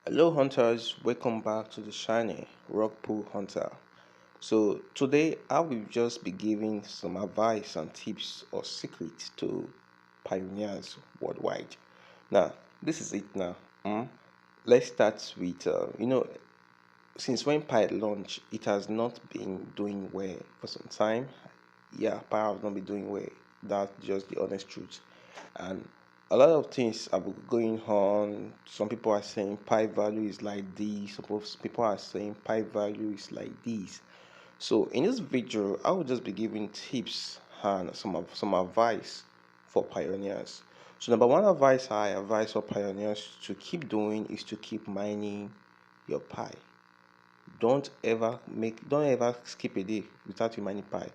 Hello hunters, welcome back to the shiny Rockpool Hunter. So today I will just be giving some advice and tips or secrets to pioneers worldwide. Now, this is it now. Let's start with since when Pi launched, it has not been doing well for some time. Yeah, Pi has not been doing well. That's just the honest truth. And a lot of things are going on. Some people are saying Pi value is like this. Some people are saying Pi value is like this. So in this video, I will just be giving tips and some advice for pioneers. So number one advice I advise for pioneers to keep doing is to keep mining your Pi. Don't ever skip a day without you mining Pi.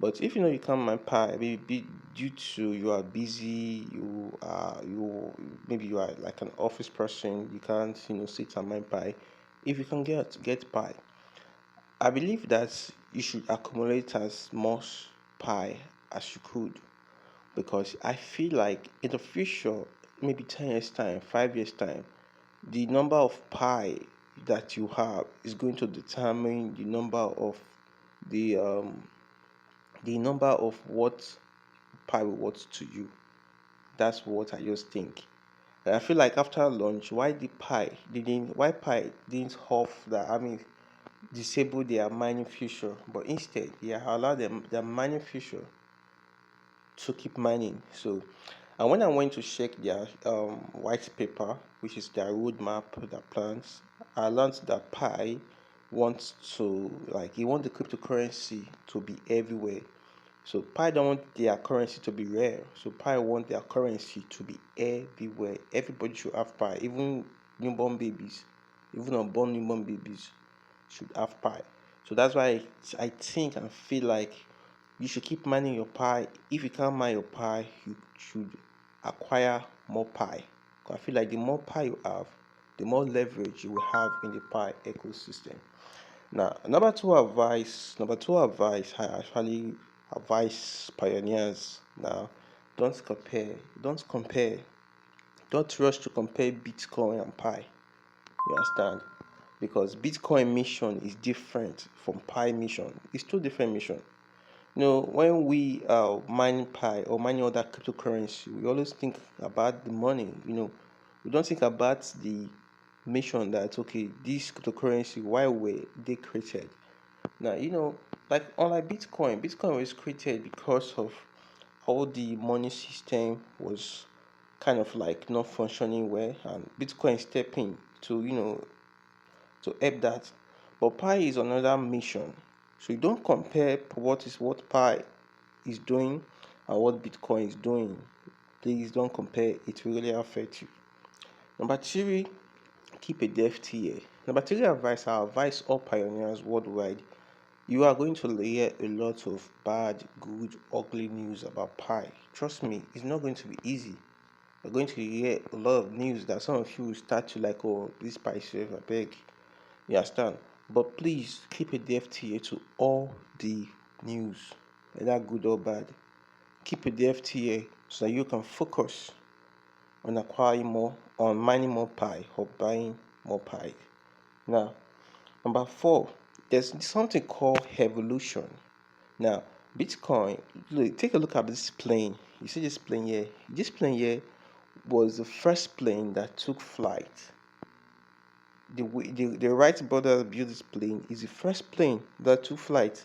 But if you know you can't mine Pi, maybe due to you are busy, maybe you are like an office person, you can't sit and mine Pi. If you can get Pi, I believe that you should accumulate as much Pi as you could, because I feel like in the future, maybe 10 years time, 5 years time, the number of pi that you have is going to determine the um the number of what pi will worth to you. That's what I just think. And I feel like after launch, why pi didn't off that, disable their mining feature, but instead they allow them their mining feature to keep mining. So, and when I went to check their white paper, which is their roadmap, their plans, I learned that Pi wants to like he wants the cryptocurrency to be everywhere. So Pi don't want their currency to be rare. So Pi want their currency to be everywhere. Everybody should have Pi, even newborn babies, even unborn newborn babies should have Pi. So that's why I think and feel like you should keep mining your Pi. If you can't mine your Pi, you should acquire more Pi. I feel like the more Pi you have, the more leverage you will have in the Pi ecosystem. Now, number two advice I actually advise pioneers now: don't compare, don't rush to compare Bitcoin and Pi. You understand? Because Bitcoin mission is different from Pi mission. It's two different missions. When we mine Pi or many other cryptocurrency, we always think about the money. We don't think about the mission that okay, this cryptocurrency, why were they created? Now, like unlike Bitcoin was created because of how the money system was kind of like not functioning well, and Bitcoin stepping to help that. But Pi is another mission. So you don't compare what Pi is doing and what Bitcoin is doing. Please don't compare. It will really affect you. Number three, keep a dev TA. Number three advice, I advise all pioneers worldwide. You are going to hear a lot of bad, good, ugly news about Pi. Trust me, it's not going to be easy. You're going to hear a lot of news that some of you will start to like, oh, this Pi server, beg. You understand? But please keep a DFTA to all the news, whether good or bad. Keep a DFTA so that you can focus on acquiring more, on mining more Pi or buying more Pi. Now, number four, there's something called evolution. Now, Bitcoin, take a look at this plane. You see this plane here? This plane here was the first plane that took flight. The Wright brothers built this plane is the first plane that took flight.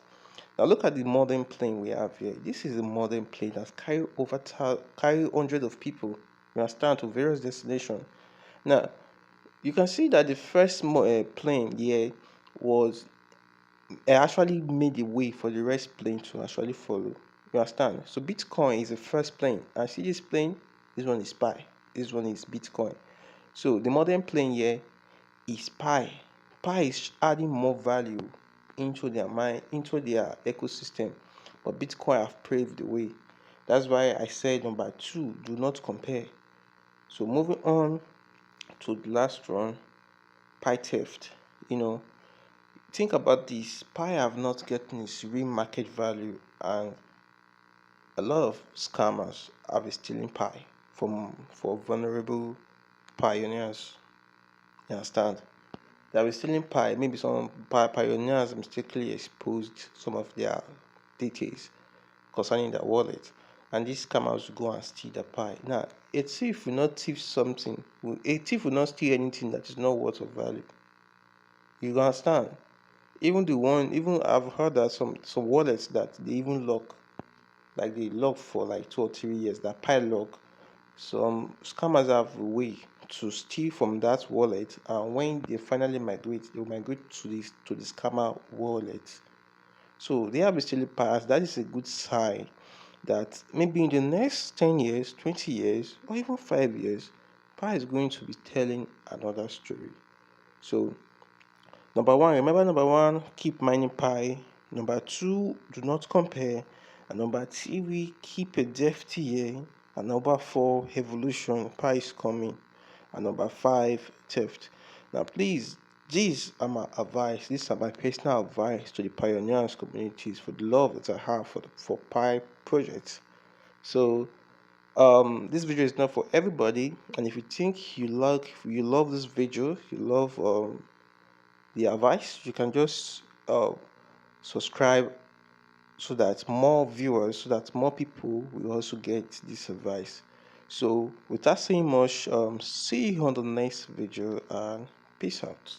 Now look at the modern plane we have here. This is a modern plane that carry hundreds of people. You understand, to various destinations. Now you can see that the first plane here was actually made the way for the rest plane to actually follow. You understand? So Bitcoin is the first plane. And see this plane? This one is Pi. This one is Bitcoin. So the modern plane here is Pi. Pi is adding more value into their mind, into their ecosystem. But Bitcoin have paved the way. That's why I said number two, do not compare. So moving on to the last one, Pi theft. Think about this. Pi have not gotten its real market value, and a lot of scammers have been stealing Pi for vulnerable pioneers. You understand? They are stealing Pi. Maybe some pioneers mistakenly exposed some of their details concerning their wallet, and these scammers will go and steal the Pi. Now, a thief will not thief something. A thief will not steal anything that is not worth of value. You understand? Even I've heard that some wallets that they even lock, like they lock for like 2 or 3 years. That Pi lock. Some scammers have a way to steal from that wallet, and when they finally migrate, they will migrate to the scammer wallet. So they have still passed. That is a good sign that maybe in the next 10 years, 20 years, or even 5 years, Pi is going to be telling another story. So number one, keep mining Pi. Number two, do not compare. And number three, keep a defty ear. And number four, evolution, Pi is coming. And number five, theft. Now, please, these are my advice. These are my personal advice to the pioneers communities for the love that I have for Pi projects. So, this video is not for everybody. And if you think you love this video, you love the advice, you can just subscribe so that more viewers, so that more people will also get this advice. So without saying much, see you on the next video, and peace out.